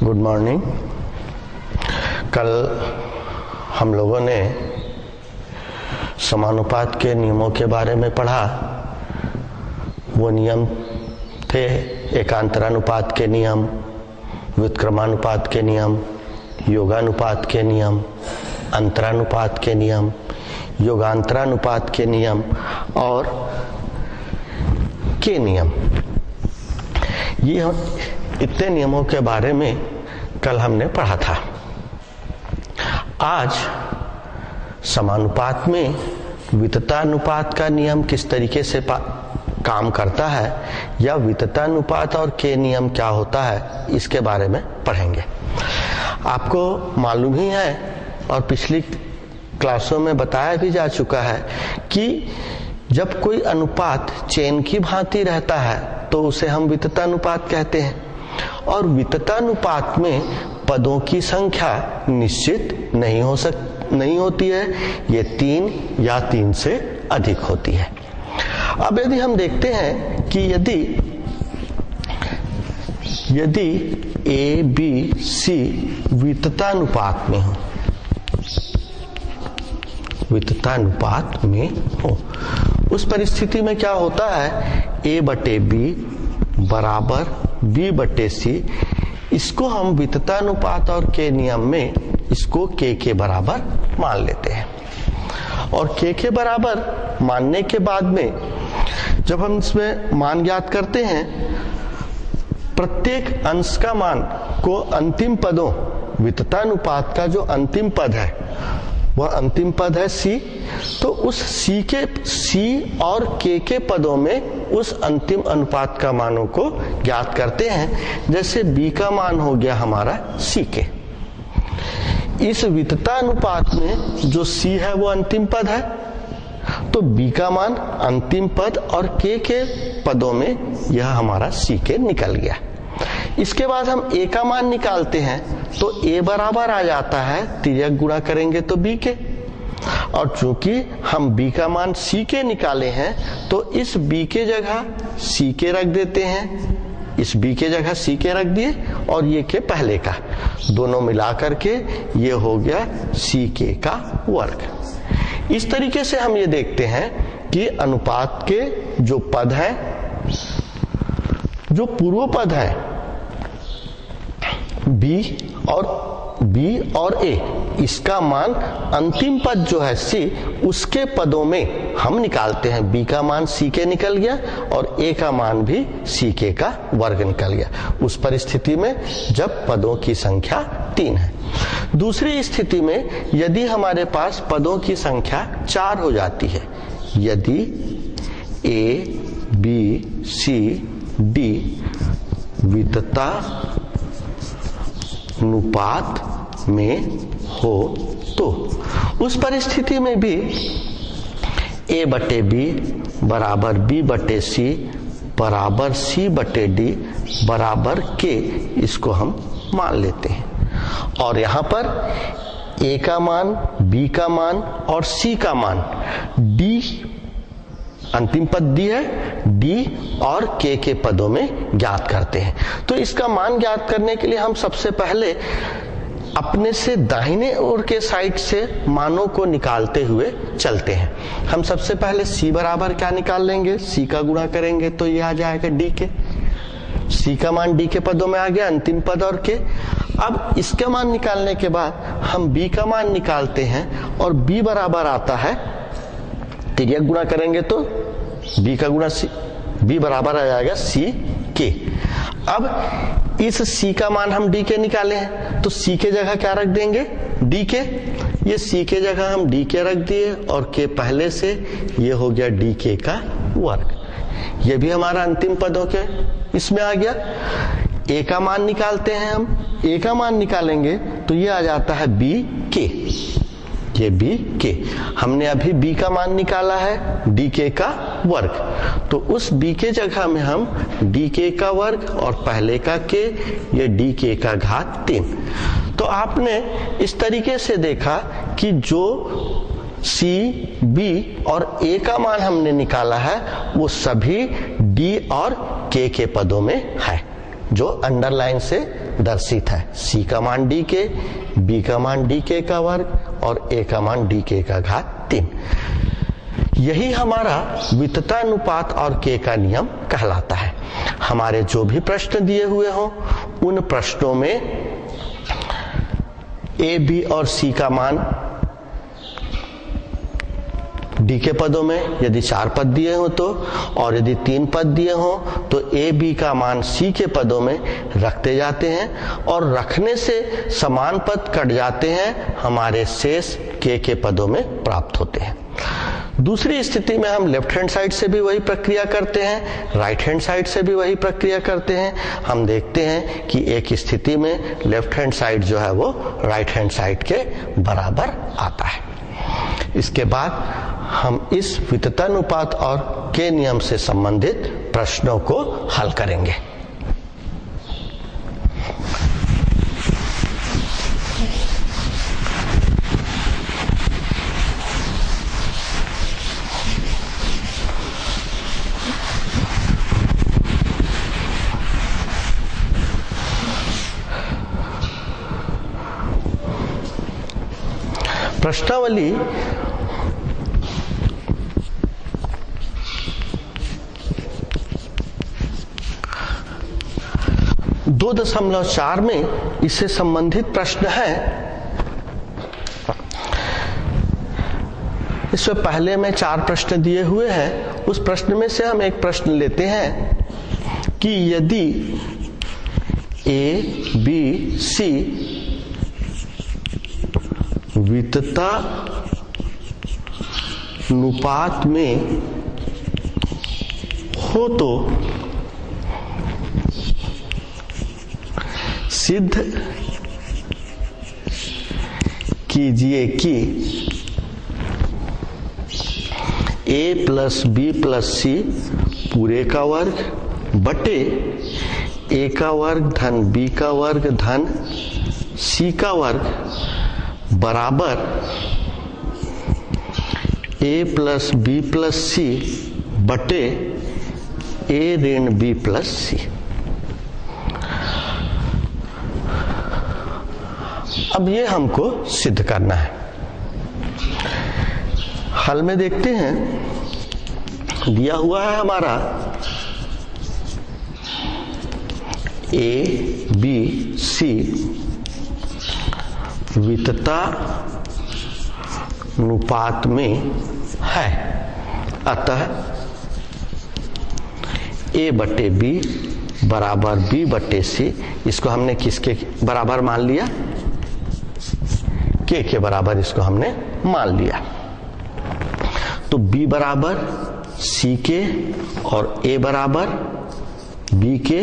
Good morning. कल हम लोगों ने समानुपात के नियमों के बारे में पढ़ा। वो नियम थे एकांतरानुपात के नियम, व्युत्क्रमानुपात के नियम, योगानुपात के नियम, अंतरानुपात के नियम, योगांतरानुपात के नियम और के नियम। ये इतने नियमों के बारे में कल हमने पढ़ा था। आज समानुपात में विततानुपात का नियम किस तरीके से काम करता है या विततानुपात और के नियम क्या होता है, इसके बारे में पढ़ेंगे। आपको मालूम ही है और पिछली क्लासों में बताया भी जा चुका है कि जब कोई अनुपात चेन की भांति रहता है तो उसे हम विततानुपात कहते हैं, और विततानुपात में पदों की संख्या निश्चित नहीं होती है, ये 3 या 3 से अधिक होती है। अब यदि हम देखते हैं कि यदि ए बी सी विततानुपात में हो, उस परिस्थिति में क्या होता है, ए बटे बी बराबर बी बटे सी। इसको हम विततानुपात और के नियम में इसको के बराबर मान लेते हैं, और के बराबर मानने के बाद में जब हम इसमें मान ज्ञात करते हैं, प्रत्येक अंश का मान को अंतिम पदों, विततानुपात का जो अंतिम पद है वह अंतिम पद है सी, तो उस सी और के पदों में उस अंतिम अनुपात का मानों को ज्ञात करते हैं। जैसे बी का मान हो गया हमारा सी के। इस विततानुपात में जो सी है वो अंतिम पद है, तो बी का मान अंतिम पद और के पदों में यह हमारा सी के निकल गया। इसके बाद हम ए का मान निकालते हैं, तो ए बराबर आ जाता है, तिर्यक गुणा करेंगे तो बी के, और चूंकि हम बी का मान सी के निकाले हैं तो इस बी के जगह सी के रख देते हैं, इस बी के जगह सी के रख दिए और ये के पहले का दोनों मिला करके ये हो गया सी के का वर्ग। इस तरीके से हम ये देखते हैं कि अनुपात के जो पद है, जो पूर्व पद है बी और ए, इसका मान अंतिम पद जो है सी, उसके पदों में हम निकालते हैं। बी का मान सी के निकल गया और ए का मान भी सी के का वर्ग निकल गया, उस परिस्थिति में जब पदों की संख्या 3 है। दूसरी स्थिति में यदि हमारे पास पदों की संख्या 4 हो जाती है, यदि ए बी सी डी विततानुपात में हो, तो उस परिस्थिति में भी ए बटे बी बराबर बी बटे सी बराबर सी बटे डी बराबर के, इसको हम मान लेते हैं। और यहां पर ए का मान, बी का मान और सी का मान, डी अंतिम पद डी है, डी और के पदों में ज्ञात करते हैं। तो इसका मान ज्ञात करने के लिए हम सबसे पहले अपने से दाहिने ओर के साइड से मानों को निकालते हुए चलते हैं। हम सबसे पहले सी बराबर क्या निकाल लेंगे, सी का गुणा करेंगे तो ये आ जाएगा डी के। सी का मान डी के पदों में आ गया, अंतिम पद और के। अब इसका मान निकालने के बाद हम बी का मान निकालते हैं, और बी बराबर आता है, तिर्यक गुणा करेंगे तो बी का गुणा सी, बी बराबर आ जाएगा सी के। अब इस सी का मान हम डी के निकाले हैं, तो सी के जगह क्या रख देंगे, डी के। ये सी के जगह हम डी के रख दिए और के पहले से ये हो गया डी के का वर्ग। ये भी हमारा अंतिम पदों के इसमें आ गया। ए का मान निकालते हैं हम, ए का मान निकालेंगे तो ये आ जाता है बी के, ये बी के। हमने अभी बी का मान निकाला है डी के का वर्ग, तो उस बी के जगह में हम डी के का वर्ग और पहले का के, ये डी के का घात 3। तो आपने इस तरीके से देखा कि जो सी, बी और ए का मान हमने निकाला है वो सभी डी और के पदों में है। जो अंडरलाइन से दर्शित है। सी का मान डी के, बी का मान डी के का वर्ग और ए का मान डी के का घात 3। यही हमारा विततानुपात और के का नियम कहलाता है। हमारे जो भी प्रश्न दिए हुए हों उन प्रश्नों में ए, बी और सी का मान डी के पदों में यदि 4 पद दिए हो तो, और यदि 3 पद दिए हो तो ए, बी का मान सी के पदों में रखते जाते हैं और रखने से समान पद कट जाते हैं, हमारे शेष के पदों में प्राप्त होते हैं। दूसरी स्थिति में हम लेफ्ट हैंड साइड से भी वही प्रक्रिया करते हैं, राइट हैंड साइड से भी वही प्रक्रिया करते हैं। हम देखते हैं कि एक स्थिति में लेफ्ट हैंड साइड जो है वो राइट हैंड साइड के बराबर आता है। इसके बाद हम इस विततानुपात और के नियम से संबंधित प्रश्नों को हल करेंगे। प्रश्नावली 2.4 में इससे संबंधित प्रश्न है। इससे पहले में 4 प्रश्न दिए हुए हैं। उस प्रश्न में से हम एक प्रश्न लेते हैं कि यदि ए, बी, सी वितता अनुपात में हो तो सिद्ध कीजिए कि a plus B plus C पूरे का वर्ग बटे a का वर्ग धन b का वर्ग धन c का वर्ग बराबर a प्लस बी प्लस सी बटे a ऋण b प्लस सी। अब ये हमको सिद्ध करना है। हल में देखते हैं, दिया हुआ है हमारा ए, बी, सी वितता अनुपात में है, अतः ए बटे बी बराबर बी बटे सी। इसको हमने किसके बराबर मान लिया? के बराबर इसको हमने मान लिया। तो b बराबर c के और a बराबर b के,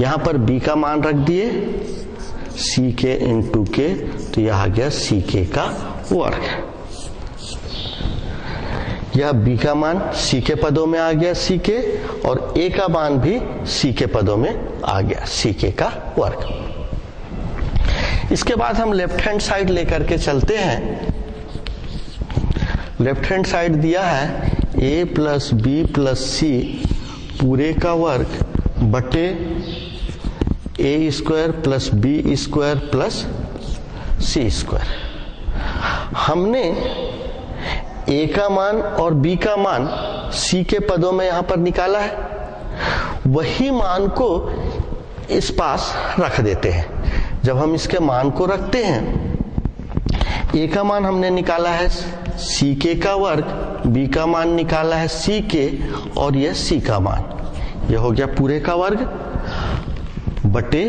यहां पर b का मान रख दिए c के इंटू के, तो यह आ गया c के का वर्ग। यह b का मान c के पदों में आ गया c के, और a का मान भी c के पदों में आ गया c के का वर्ग। इसके बाद हम लेफ्ट हैंड साइड लेकर के चलते हैं। लेफ्ट हैंड साइड दिया है a plus B plus C पूरे का वर्ग बटे a square plus B square plus C square. हमने a का मान और b का मान c के पदों में यहां पर निकाला है, वही मान को इस पास रख देते हैं। जब हम इसके मान को रखते हैं, a का मान हमने निकाला है c के का वर्ग, b का मान निकाला है c के, और यह c का मान, यह हो गया पूरे का वर्ग बटे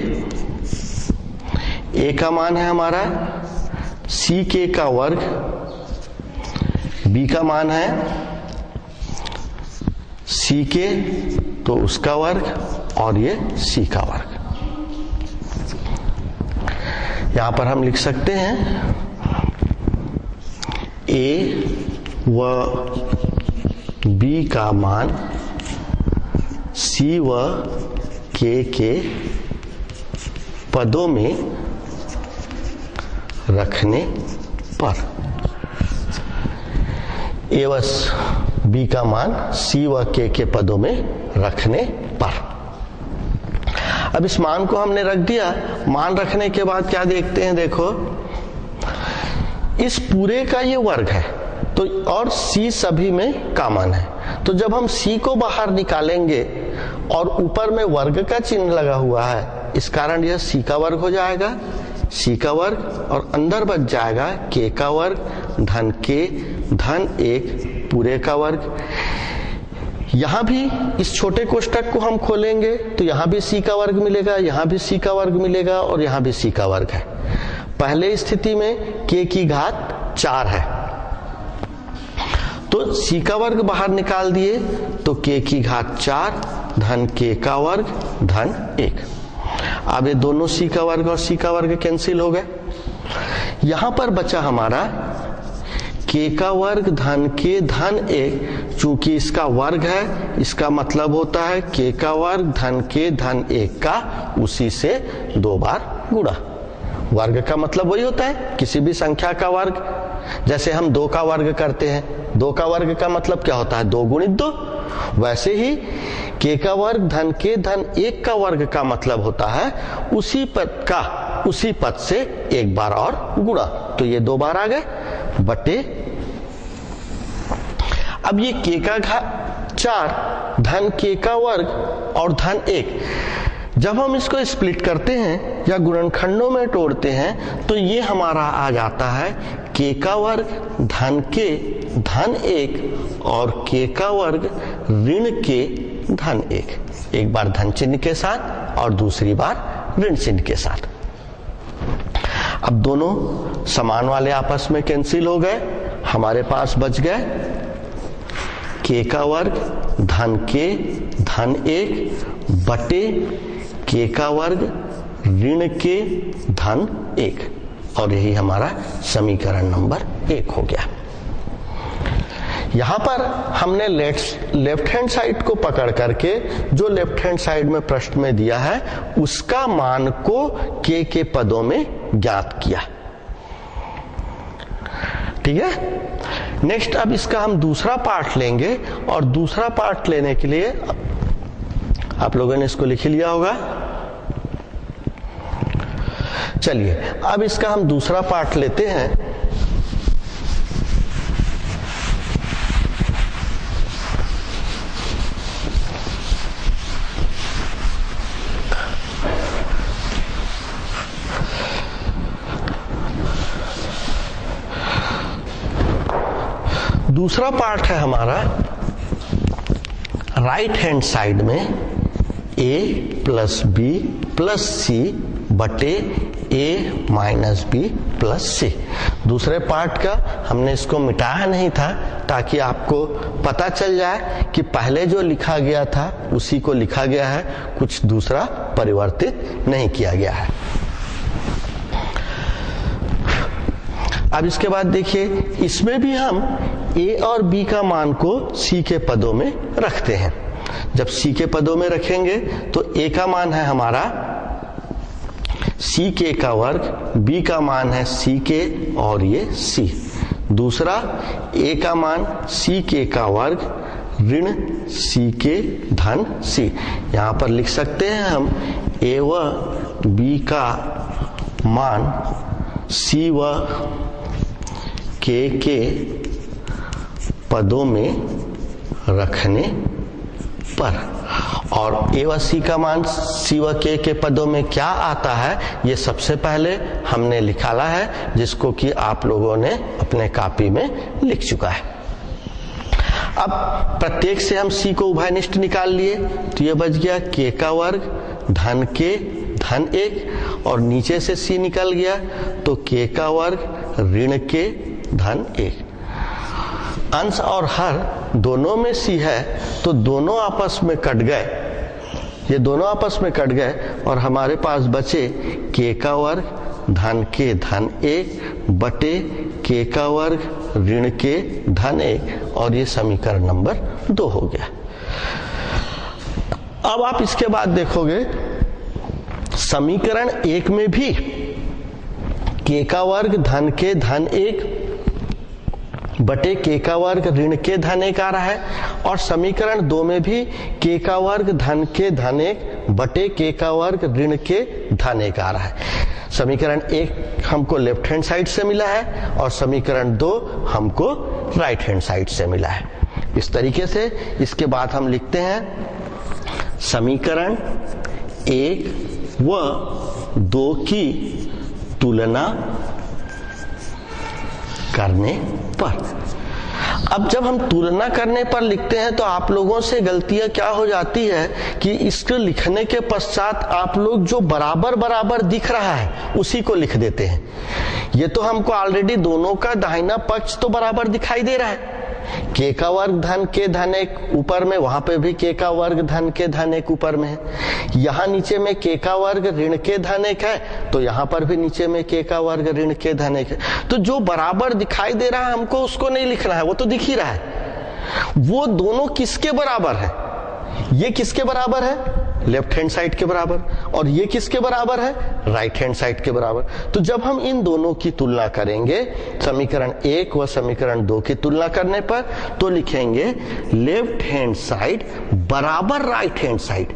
a का मान है हमारा c के का वर्ग, b का मान है c के तो उसका वर्ग, और ये c का वर्ग। यहां पर हम लिख सकते हैं a व b का मान c व k के पदों में रखने पर, a व b का मान c व k के पदों में रखने पर। अब इस मान को हमने रख दिया। मान रखने के बाद क्या देखते हैं, देखो इस पूरे का ये वर्ग है तो और c सभी में कॉमन है, तो जब हम c को बाहर निकालेंगे और ऊपर में वर्ग का चिन्ह लगा हुआ है, इस कारण यह c का वर्ग हो जाएगा, c का वर्ग, और अंदर बच जाएगा k का वर्ग धन k धन 1 पूरे का वर्ग। यहां भी इस छोटे कोष्टक को हम खोलेंगे तो यहां भी c का वर्ग मिलेगा, यहां भी c का वर्ग मिलेगा और यहां भी c का वर्ग है। पहले स्थिति में k की घात 4 है, तो c का वर्ग बाहर निकाल दिए तो k की घात 4 धन k का वर्ग धन 1। अब ये दोनों c का वर्ग और c का वर्ग कैंसिल हो गए। यहां पर बचा हमारा k का वर्ग धन k धन 1। चूंकि इसका वर्ग है, इसका मतलब होता है k का वर्ग धन k धन 1 का उसी से 2 बार गुणा। वर्ग का मतलब वही होता है किसी भी संख्या का वर्ग, जैसे हम 2 का वर्ग करते हैं, 2 का वर्ग का मतलब क्या होता है 2 गुणित 2। वैसे ही k का वर्ग धन k धन 1 का वर्ग का मतलब होता है उसी पद से एक बार और गुणा। तो ये 2 बार आ गए बटे, अब ये k का घात 4 धन k का वर्ग और धन 1, जब हम इसको स्प्लिट करते हैं या गुणनखंडों में तोड़ते हैं तो ये हमारा आ जाता है k का वर्ग धन k धन 1 और k का वर्ग ऋण k धन 1। एक बार धन चिन्ह के साथ और दूसरी बार ऋण चिन्ह के साथ। अब दोनों समान वाले आपस में कैंसिल हो गए, हमारे पास बच गए k का वर्ग धन k धन 1 बटे k का वर्ग ऋण k धन 1, और यही हमारा समीकरण नंबर 1 हो गया। यहां पर हमने लेफ्ट हैंड साइड को पकड़ करके जो लेफ्ट हैंड साइड में प्रश्न में दिया है उसका मान को k के पदों में ज्ञात किया। ठीक है, नेक्स्ट अब इसका हम दूसरा पार्ट लेंगे, और दूसरा पार्ट लेने के लिए आप लोगों ने इसको लिख लिया होगा। चलिए अब इसका हम दूसरा पार्ट लेते हैं। दूसरा पार्ट है हमारा राइट हैंड साइड में a प्लस बी प्लस सी बटे a माइनस बी प्लस सी। दूसरे पार्ट का हमने इसको मिटाया नहीं था ताकि आपको पता चल जाए कि पहले जो लिखा गया था उसी को लिखा गया है, कुछ दूसरा परिवर्तित नहीं किया गया है। अब इसके बाद देखिए इसमें भी हम a और b का मान को c के पदों में रखते हैं। जब c के पदों में रखेंगे तो a का मान है हमारा c k का वर्ग, b का मान है c k और ये c। दूसरा a का मान c k का वर्ग ऋण c k धन c। यहाँ पर लिख सकते हैं हम a व b का मान c व k के पदों में रखने पर, और a व c का मान c व k के पदों में क्या आता है ये सबसे पहले हमने निकाला है, जिसको कि आप लोगों ने अपने कॉपी में लिख चुका है। अब प्रत्येक से हम c को उभयनिष्ठ निकाल लिए तो ये बच गया k का वर्ग धन k धन 1, और नीचे से c निकल गया तो k का वर्ग ऋण k धन 1। अंश और हर दोनों में c है तो दोनों आपस में कट गए, ये दोनों आपस में कट गए और हमारे पास बचे k का वर्ग धन k धन 1 बटे k का वर्ग ऋण k धन 1, और ये समीकरण नंबर 2 हो गया। अब आप इसके बाद देखोगे समीकरण 1 में भी k का वर्ग धन k धन 1 बटे k का वर्ग ऋण k धन 1 आ रहा है, और समीकरण 2 में भी k का वर्ग धन k धन 1 बटे के का वर्ग ऋण के धन 1 आ रहा है। समीकरण 1 हमको लेफ्ट हैंड साइड से मिला है और समीकरण 2 हमको राइट हैंड साइड से मिला है। इस तरीके से इसके बाद हम लिखते हैं समीकरण 1 व 2 की तुलना करने पर। अब जब हम तुलना करने पर लिखते हैं तो आप लोगों से गलतियां क्या हो जाती है कि इसको लिखने के पश्चात आप लोग जो बराबर बराबर दिख रहा है उसी को लिख देते हैं। ये तो हमको ऑलरेडी दोनों का दाहिना पक्ष तो बराबर दिखाई दे रहा है। के का वर्ग धन के धन 1 ऊपर में, वहां पे भी के का वर्ग धन के धन 1 ऊपर में है। यहां नीचे में के का वर्ग ऋण के धन 1 है तो यहां पर भी नीचे में के का वर्ग ऋण के धन 1 है। तो जो बराबर दिखाई दे रहा है हमको उसको नहीं लिखना है, वो तो दिख ही रहा है। वो दोनों किसके बराबर है? ये किसके बराबर है? लेफ्ट हैंड साइड के बराबर। और ये किसके बराबर है? राइट हैंड साइड के बराबर। तो जब हम इन दोनों की तुलना करेंगे समीकरण 1 व समीकरण 2 की तुलना करने पर तो लिखेंगे लेफ्ट हैंड साइड बराबर राइट हैंड साइड।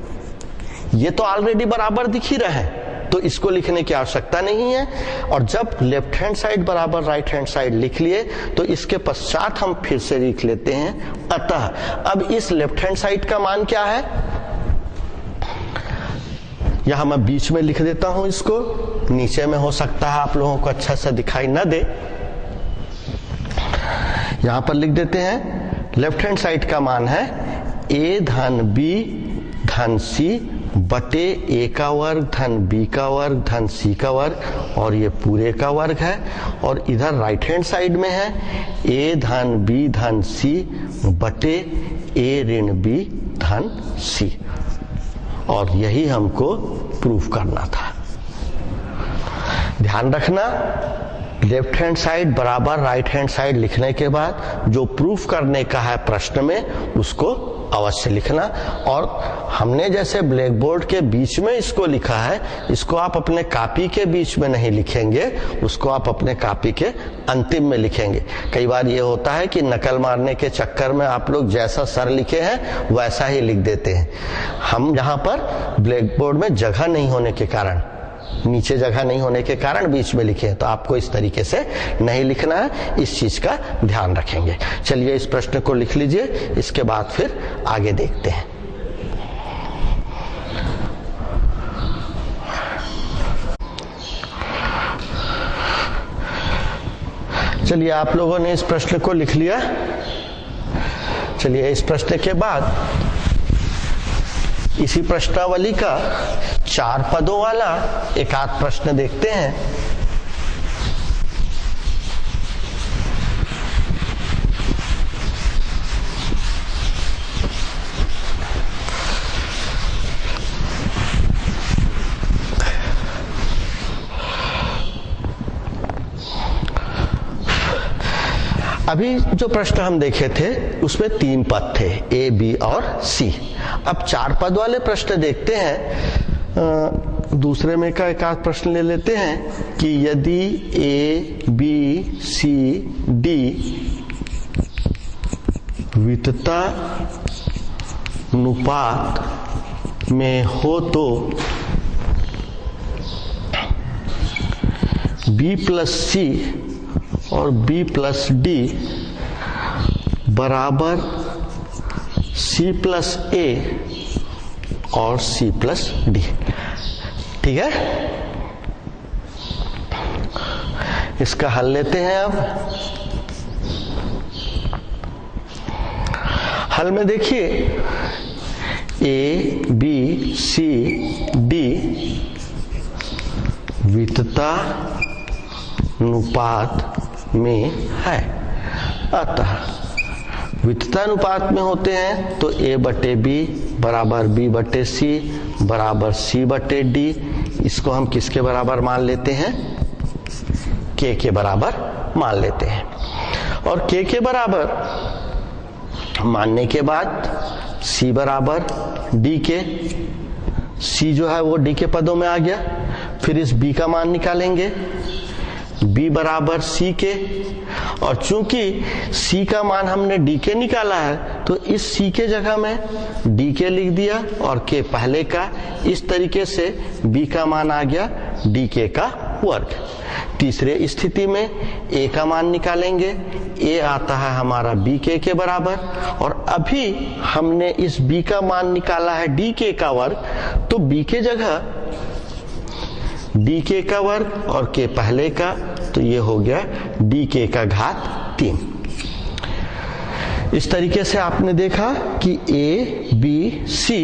ये तो ऑलरेडी बराबर दिख ही रहा है तो इसको लिखने की आवश्यकता नहीं है। और जब लेफ्ट हैंड साइड बराबर राइट हैंड साइड लिख लिए तो इसके पश्चात हम फिर से लिख लेते हैं अतः। अब इस लेफ्ट हैंड साइड का मान क्या है? यहां मैं बीच में लिख देता हूं, इसको नीचे में हो सकता है आप लोगों को अच्छा सा दिखाई न दे। यहां पर लिख देते हैं लेफ्ट हैंड साइड का मान है a धन b धन c बटे a का वर्ग धन b का वर्ग धन c का वर्ग और ये पूरे का वर्ग है। और इधर राइट हैंड साइड में है a धन b धन c बटे a ऋण b धन c। और यही हमको प्रूफ करना था। ध्यान रखना लेफ्ट हैंड साइड बराबर राइट हैंड साइड लिखने के बाद जो प्रूफ करने का है प्रश्न में उसको अवश्य लिखना। और हमने जैसे ब्लैक बोर्ड के बीच में इसको लिखा है, इसको आप अपने कॉपी के बीच में नहीं लिखेंगे, उसको आप अपने कॉपी के अंतिम में लिखेंगे। कई बार ये होता है कि नकल मारने के चक्कर में आप लोग जैसा सर लिखे हैं वैसा ही लिख देते हैं। हम यहाँ पर ब्लैक बोर्ड में जगह नहीं होने के कारण, नीचे जगह नहीं होने के कारण बीच में लिखे, तो आपको इस तरीके से नहीं लिखना है, इस चीज का ध्यान रखेंगे। चलिए इस प्रश्न को लिख लीजिए, इसके बाद फिर आगे देखते हैं। चलिए आप लोगों ने इस प्रश्न को लिख लिया। चलिए इस प्रश्न के बाद इसी प्रश्नावली का 4 पदों वाला एक आध प्रश्न देखते हैं। अभी जो प्रश्न हम देखे थे उसमें 3 पद थे, ए, बी और सी। अब 4 पद वाले प्रश्न देखते हैं। दूसरे में का एक आध प्रश्न ले लेते हैं कि यदि ए, बी, सी, डी वितता अनुपात में हो तो बी प्लस सी और b प्लस डी बराबर c प्लस a और c प्लस डी। ठीक है, इसका हल लेते हैं। अब हल में देखिए a, b, c, d वितता अनुपात में है। अतः वितता अनुपात में होते हैं तो a बटे b बराबर b बटे c बराबर c बटे d। इसको हम किसके बराबर मान लेते हैं? k के बराबर मान लेते हैं। और k के बराबर मानने के बाद c बराबर d के, c जो है वो d के पदों में आ गया। फिर इस b का मान निकालेंगे, b बराबर c के, और चूंकि c का मान हमने d के निकाला है तो इस c के जगह में d के लिख दिया और k पहले का, इस तरीके से b का मान आ गया d के का वर्ग। तीसरे स्थिति में a का मान निकालेंगे, a आता है हमारा b के बराबर, और अभी हमने इस b का मान निकाला है d के का वर्ग, तो b के जगह डी के का वर्ग और के पहले का, तो ये हो गया डी के का घात 3। इस तरीके से आपने देखा कि ए बी सी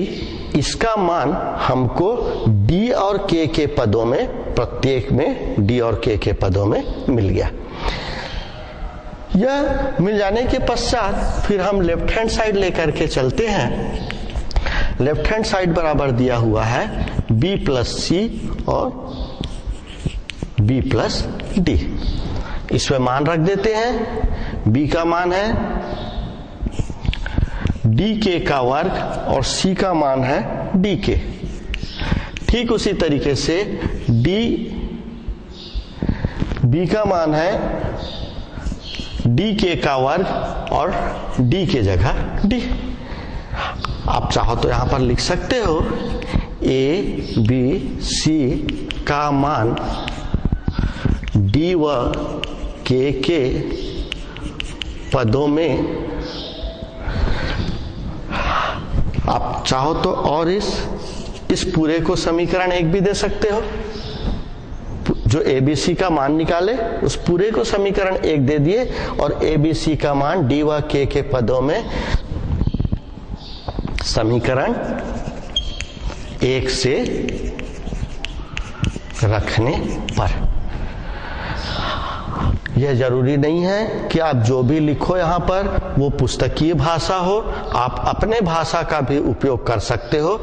इसका मान हमको डी और के पदों में, प्रत्येक में डी और के पदों में मिल गया। यह मिल जाने के पश्चात फिर हम लेफ्ट हैंड साइड लेकर के चलते हैं। लेफ्ट हैंड साइड बराबर दिया हुआ है b प्लस सी और b प्लस डी। इसमें मान रख देते हैं। b का मान है डी के का वर्ग और c का मान है डी के। ठीक उसी तरीके से b का मान है डी के का वर्ग और d के जगह d। आप चाहो तो यहां पर लिख सकते हो a b c का मान d व के पदों में, आप चाहो तो और इस पूरे को समीकरण 1 भी दे सकते हो। जो ABC का मान निकाले उस पूरे को समीकरण 1 दे दिए और ABC का मान d व के पदों में समीकरण 1 से रखने पर। यह जरूरी नहीं है कि आप जो भी लिखो यहाँ पर वो पुस्तकीय भाषा हो, आप अपने भाषा का भी उपयोग कर सकते हो।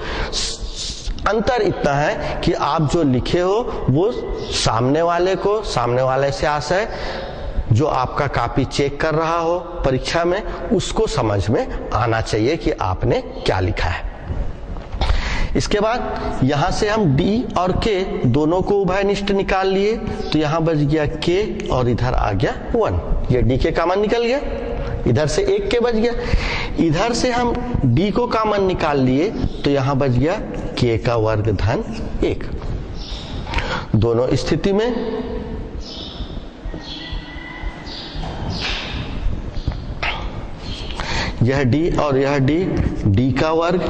अंतर इतना है कि आप जो लिखे हो वो सामने वाले से आशय जो आपका कॉपी चेक कर रहा हो परीक्षा में, उसको समझ में आना चाहिए कि आपने क्या लिखा है। इसके बाद यहां से हम d और k दोनों को उभयनिष्ठ निकाल लिए, तो यहां बच गया k और इधर आ गया 1। ये d के कॉमन निकल गया, इधर से 1 k बच गया। इधर से हम d को कॉमन निकाल लिए तो यहां बच गया k का वर्ग धन 1। दोनों स्थिति में यह d और यह d का वर्ग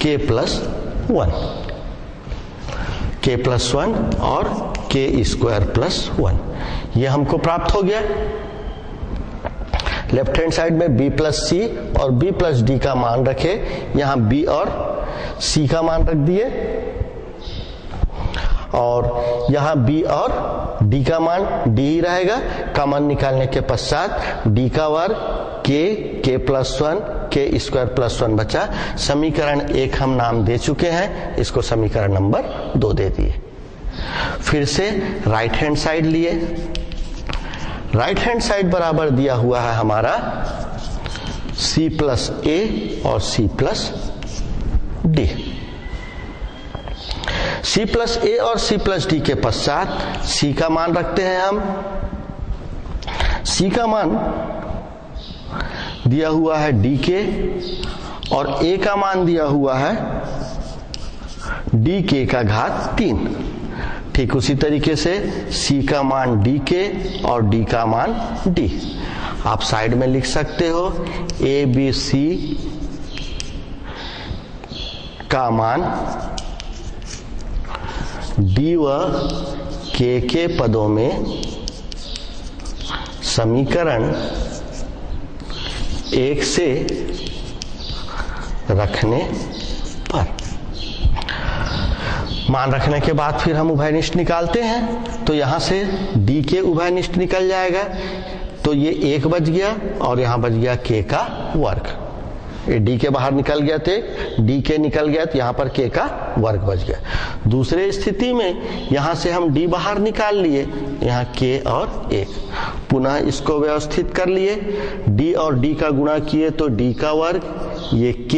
k प्लस 1, k प्लस 1 और k स्क्वायर प्लस 1, यह हमको प्राप्त हो गया। लेफ्ट हैंड साइड में b प्लस सी और b प्लस डी का मान रखे, यहां b और c का मान रख दिए और यहां b और d का मान d ही रहेगा। कॉमन निकालने के पश्चात d का वर्ग k plus 1 k square plus 1 बचा। समीकरण 1 हम नाम दे चुके हैं, इसको समीकरण नंबर 2 दे दिए। फिर से राइट हैंड साइड लिए। राइट हैंड साइड बराबर दिया हुआ है हमारा c प्लस a और c plus d। c plus a और c प्लस d के पश्चात c का मान रखते हैं हम। c का मान दिया हुआ है डी के और a का मान दिया हुआ है डी के का घात 3। ठीक उसी तरीके से c का मान डी के और d का मान d। आप साइड में लिख सकते हो a b c का मान d व के पदों में समीकरण 1 से रखने पर। मान रखने के बाद फिर हम उभयनिष्ठ निकालते हैं, तो यहां से d के उभयनिष्ठ निकल जाएगा, तो ये 1 बच गया और यहां बच गया k का वर्ग। ये d के बाहर निकल गया थे, d के निकल गया तो यहां पर k का वर्ग बच गया। दूसरे स्थिति में यहां से हम d बाहर निकाल लिए, यहां k और 1। पुनः इसको व्यवस्थित कर लिए, d और d का गुणा किए तो d का वर्ग ये k,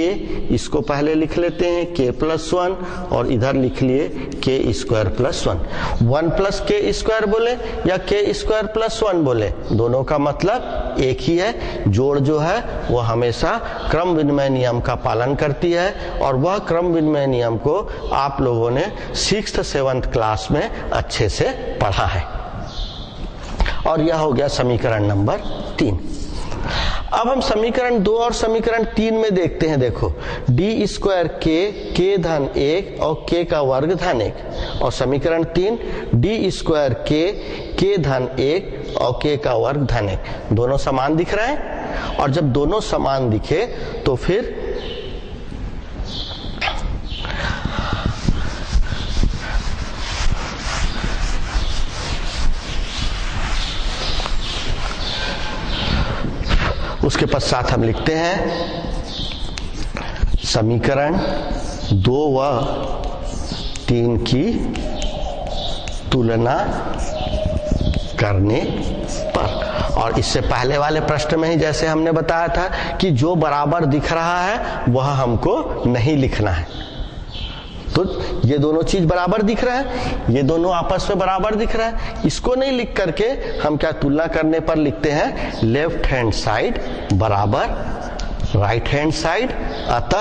इसको पहले लिख लेते हैं k प्लस 1 और इधर लिख लिए k स्क्वायर प्लस 1। 1 प्लस के स्क्वायर बोले या k स्क्वायर प्लस 1 बोले, दोनों का मतलब एक ही है। जोड़ जो है वो हमेशा क्रम विनिमय नियम का पालन करती है और वह क्रम विनिमय नियम को आप लोगों ने 6th 7th क्लास में अच्छे से पढ़ा है। और यह हो गया समीकरण नंबर 3। अब हम समीकरण 2 और समीकरण 3 में देखते हैं। देखो डी स्क्वायर के धन 1 और k का वर्ग धन 1, और समीकरण 3 डी स्क्वायर के धन 1 और k का वर्ग धन 1, दोनों समान दिख रहे हैं। और जब दोनों समान दिखे तो फिर उसके पश्चात हम लिखते हैं समीकरण 2 व 3 की तुलना करने पर। और इससे पहले वाले प्रश्न में ही जैसे हमने बताया था कि जो बराबर दिख रहा है वह हमको नहीं लिखना है। तो ये दोनों चीज बराबर दिख रहा है, ये दोनों आपस में बराबर दिख रहा है, इसको नहीं लिख करके हम क्या तुलना करने पर लिखते हैं लेफ्ट हैंड साइड बराबर राइट हैंड साइड। अतः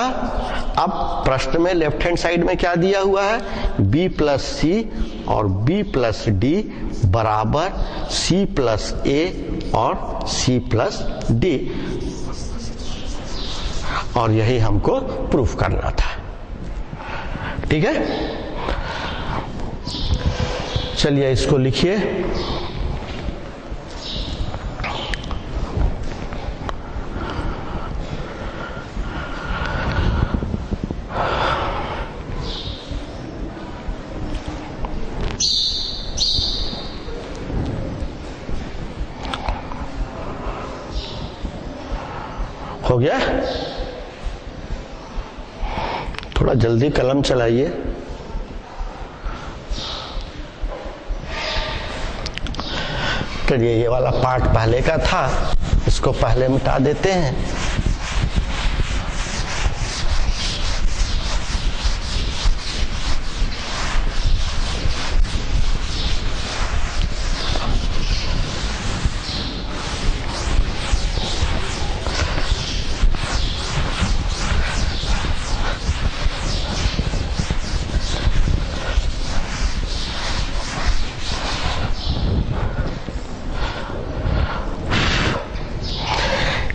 अब प्रश्न में लेफ्ट हैंड साइड में क्या दिया हुआ है, b प्लस सी और b प्लस डी बराबर c प्लस a और c प्लस डी, और यही हमको प्रूफ करना था। ठीक है, चलिए इसको लिखिए। हो गया, थोड़ा जल्दी कलम चलाइए। चलिए ये वाला पार्ट पहले का था, इसको पहले मिटा देते हैं।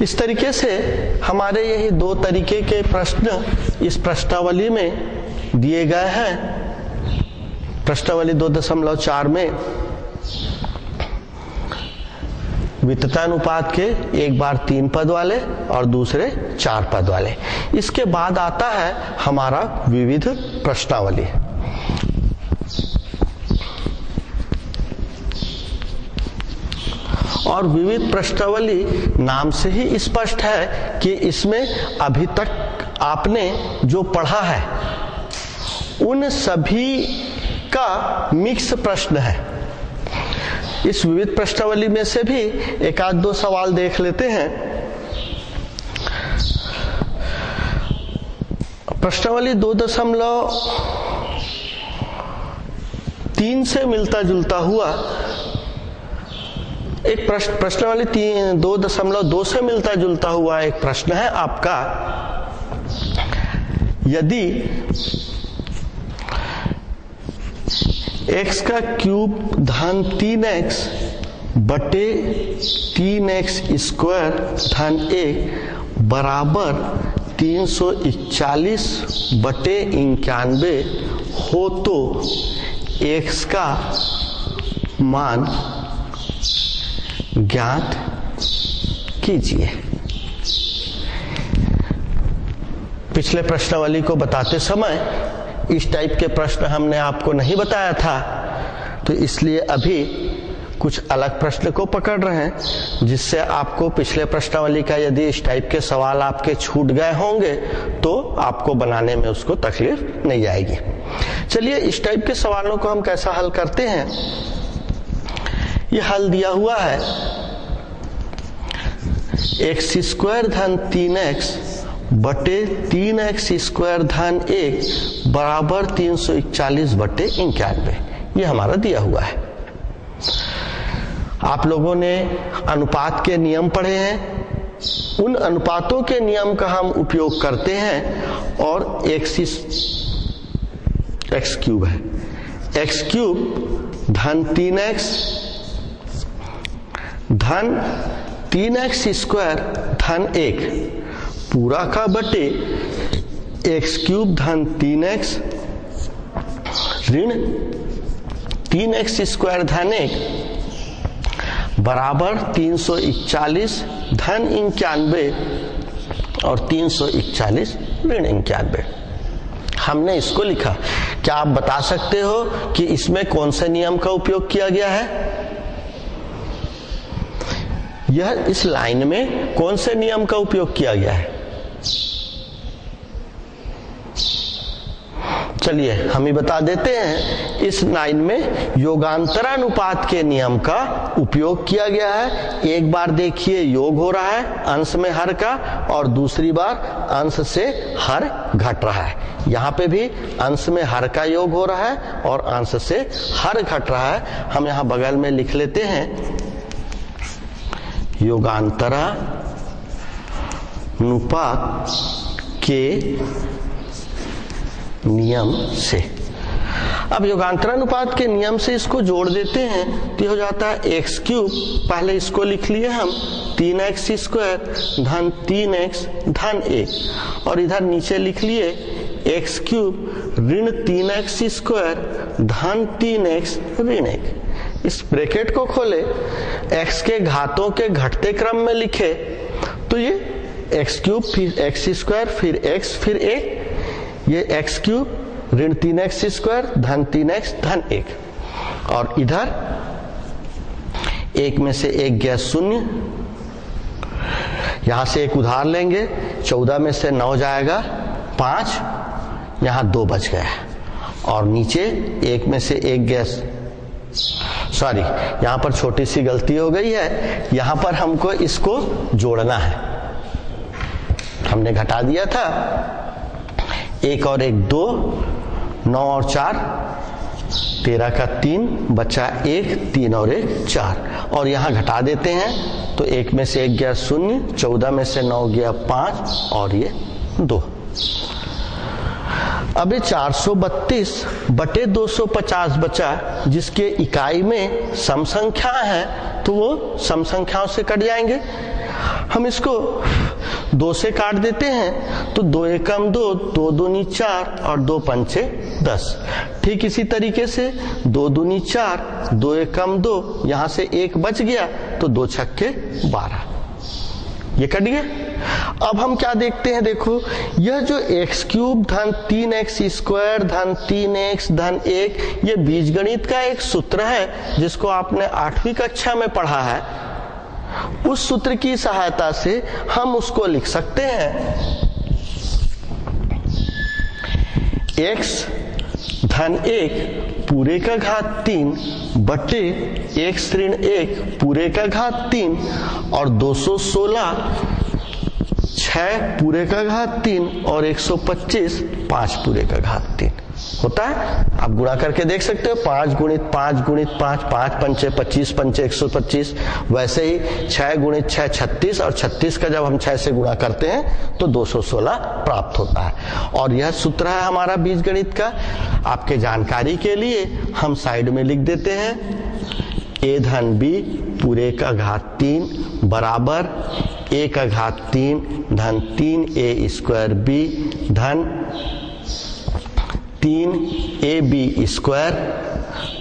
इस तरीके से हमारे यही 2 तरीके के प्रश्न इस प्रश्नावली में दिए गए हैं। प्रश्नावली 2.4 में विततानुपात के एक बार 3 पद वाले और दूसरे 4 पद वाले। इसके बाद आता है हमारा विविध प्रश्नावली। और विविध प्रश्नावली नाम से ही स्पष्ट है कि इसमें अभी तक आपने जो पढ़ा है उन सभी का मिक्स प्रश्न है। इस विविध प्रश्नावली में से भी एक आध 2 सवाल देख लेते हैं। प्रश्नावली 2.3 से मिलता जुलता हुआ एक प्रश्नावली 2.2 से मिलता जुलता हुआ एक प्रश्न है आपका। यदि x का क्यूब धन 3x बटे 3x स्क्वायर धन 1 बराबर 341 बटे 91 हो तो x का मान ज्ञात कीजिए। पिछले प्रश्नावली को बताते समय इस टाइप के प्रश्न हमने आपको नहीं बताया था, तो इसलिए अभी कुछ अलग प्रश्न को पकड़ रहे हैं, जिससे आपको पिछले प्रश्नावली का यदि इस टाइप के सवाल आपके छूट गए होंगे तो आपको बनाने में उसको तकलीफ नहीं आएगी। चलिए इस टाइप के सवालों को हम कैसा हल करते हैं। ये हल दिया हुआ है x स्क्वायर धन 3x बटे 3x स्क्वायर धन 1 बराबर 341 बटे 91। ये हमारा दिया हुआ है। आप लोगों ने अनुपात के नियम पढ़े हैं, उन अनुपातों के नियम का हम उपयोग करते हैं और एक्स क्यूब है, एक्स क्यूब धन 3x धन 3x स्क्वायर धन 1 पूरा का बटे एक्स क्यूब धन 3x ऋण 3x स्क्वायर धन 1 बराबर 341 धन 91 और 341 ऋण 91। हमने इसको लिखा। क्या आप बता सकते हो कि इसमें कौन से नियम का उपयोग किया गया है? यह इस लाइन में कौन से नियम का उपयोग किया गया है? चलिए हम ही बता देते हैं। इस लाइन में योगांतरानुपात के नियम का उपयोग किया गया है। एक बार देखिए योग हो रहा है अंश में हर का, और दूसरी बार अंश से हर घट रहा है। यहाँ पे भी अंश में हर का योग हो रहा है और अंश से हर घट रहा है। हम यहाँ बगल में लिख लेते हैं योगांतरानुपात के नियम से। अब योगांतरानुपात के नियम से इसको जोड़ देते हैं तो हो जाता है एक्स क्यूब, पहले इसको लिख लिए हम 3x स्क्वायर धन 3x धन 1, और इधर नीचे लिख लिए एक्स क्यूब ऋण 3x स्क्वायर धन 3x ऋण 1। इस ब्रैकेट को खोले, x के घातों के घटते क्रम में लिखे तो ये एक्स क्यूब फिर एक्स स्क्वायर फिर x फिर 1, ये एक्स क्यूब ऋण 3x स्क्वायर धन 3x धन 1, और इधर एक में से एक गया शून्य, यहां से एक उधार लेंगे, 14 में से 9 जाएगा 5, यहां 2 बच गया, और नीचे एक में से एक गया, सॉरी यहां पर छोटी सी गलती हो गई है, यहां पर हमको इसको जोड़ना है। हमने घटा दिया था, 1 और 1 2, 9 और 4 13 का 3 बचा 1, 3 और 1 4, और यहां घटा देते हैं तो 1 में से 1 गया 0, 14 में से 9 गया 5 और ये 2। अब ये 432 बटे 250 बचा, जिसके इकाई में सम संख्या है तो वो सम संख्याओं से कट जाएंगे। हम इसको 2 से काट देते हैं तो 2 एकम 2, 2 दूनी 4 और 2 पंचे 10। ठीक इसी तरीके से 2 दूनी 4, 2 एकम 2, यहां से 1 बच गया तो 2 छक्के 12, ये कट गया। अब हम क्या देखते हैं, देखो यह जो एक्स क्यूब धन 3x स्क्वायर धन 3x धन 1, ये बीजगणित का एक सूत्र है जिसको आपने 8वीं कक्षा में पढ़ा है। उस सूत्र की सहायता से हम उसको लिख सकते हैं x धन 1 पूरे का घात 3 बटे x ऋण 1 पूरे का घात 3 और 216 6 पूरे का घात 3 और 125 5 पूरे का घात 3 होता है। आप गुणा करके देख सकते हो, 5 गुणित 5 गुणित 5, 5 पंचे 25 पंचे 125, वैसे ही 6 गुणित 6 36, और 36 का जब हम 6 से गुणा करते हैं तो 216 प्राप्त होता है। और यह सूत्र है हमारा बीजगणित का। आपके जानकारी के लिए हम साइड में लिख देते हैं a धन b पूरे का घात 3 बराबर a का घात 3 धन 3a स्क्वायर b धन 3ab स्क्वायर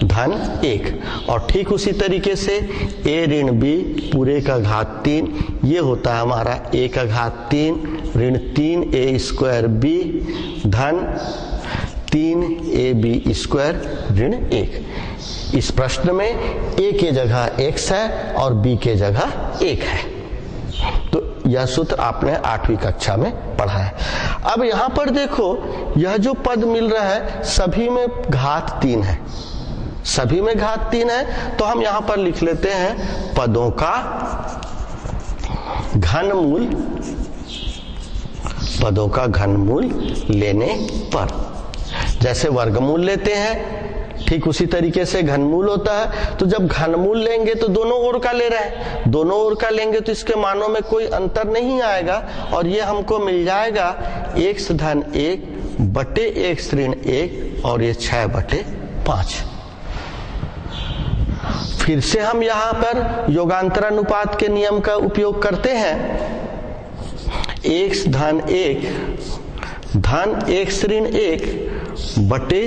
धन 1, और ठीक उसी तरीके से a ऋण b पूरे का घात 3, ये होता है हमारा a का घात 3 ऋण 3a स्क्वायर b धन 3ab स्क्वायर ऋण 1। इस प्रश्न में a के जगह x है और b के जगह 1 है। तो यह सूत्र आपने 8वीं कक्षा में पढ़ा है। अब यहां पर देखो, यह जो पद मिल रहा है सभी में घात 3 है, सभी में घात 3 है, तो हम यहां पर लिख लेते हैं पदों का घनमूल पदों का घनमूल लेने पर। जैसे वर्गमूल लेते हैं ठीक उसी तरीके से घनमूल होता है। तो जब घनमूल लेंगे तो दोनों ओर का ले रहे हैं, दोनों ओर का लेंगे तो इसके मानों में कोई अंतर नहीं आएगा और ये हमको मिल जाएगा x धन 1 बटे x ऋण 1 और ये 6 बटे 5। फिर से हम यहाँ पर योगांतरानुपात के नियम का उपयोग करते हैं। x धन 1 धन x ऋण 1 बटे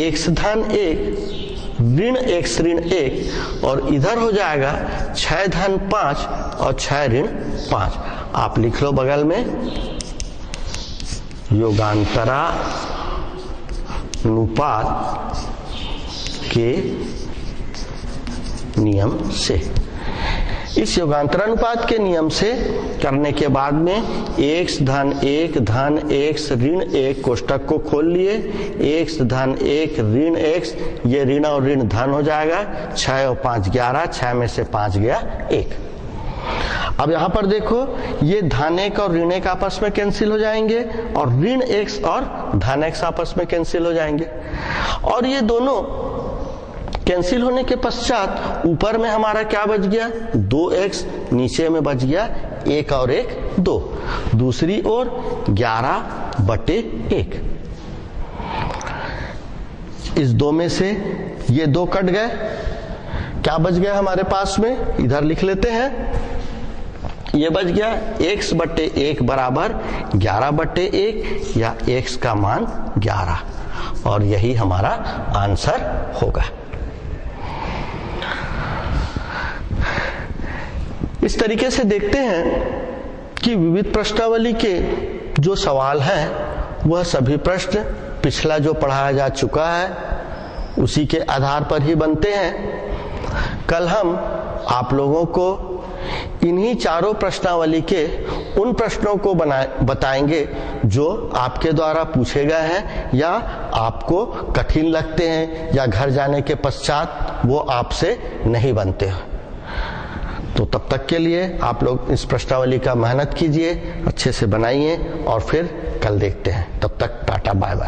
x धन 1 ऋण x ऋण 1 और इधर हो जाएगा 6 धन 5 और 6 ऋण 5। आप लिख लो बगल में योगांतरा अनुपात के नियम से। इस योगांतरानुपात के नियम से करने के बाद में x धन 1 धन x ऋण 1 कोष्टक को खोल लिए, x धन 1 ऋण x, ये ऋण और ऋण धन हो जाएगा, 6 और 5 11, 6 में से 5 गया 1। अब यहां पर देखो ये धन 1 और ऋण 1 आपस में कैंसिल हो जाएंगे और ऋण x और धन x आपस में कैंसिल हो जाएंगे और ये दोनों कैंसिल होने के पश्चात ऊपर में हमारा क्या बच गया 2x, नीचे में बच गया 1 और 1 2, दूसरी ओर 11 बटे 1। इस 2 में से ये 2 कट गए, क्या बच गया हमारे पास में, इधर लिख लेते हैं। ये बच गया x बटे 1 बराबर 11 बटे 1 या x का मान 11 और यही हमारा आंसर होगा। इस तरीके से देखते हैं कि विविध प्रश्नावली के जो सवाल हैं वह सभी प्रश्न पिछला जो पढ़ाया जा चुका है उसी के आधार पर ही बनते हैं। कल हम आप लोगों को इन्हीं चारों प्रश्नावली के उन प्रश्नों को बताएंगे जो आपके द्वारा पूछे गए हैं या आपको कठिन लगते हैं या घर जाने के पश्चात वो आपसे नहीं बनते हैं। तो तब तक के लिए आप लोग इस प्रश्नावली का मेहनत कीजिए, अच्छे से बनाइए और फिर कल देखते हैं। तब तक टाटा बाय बाय।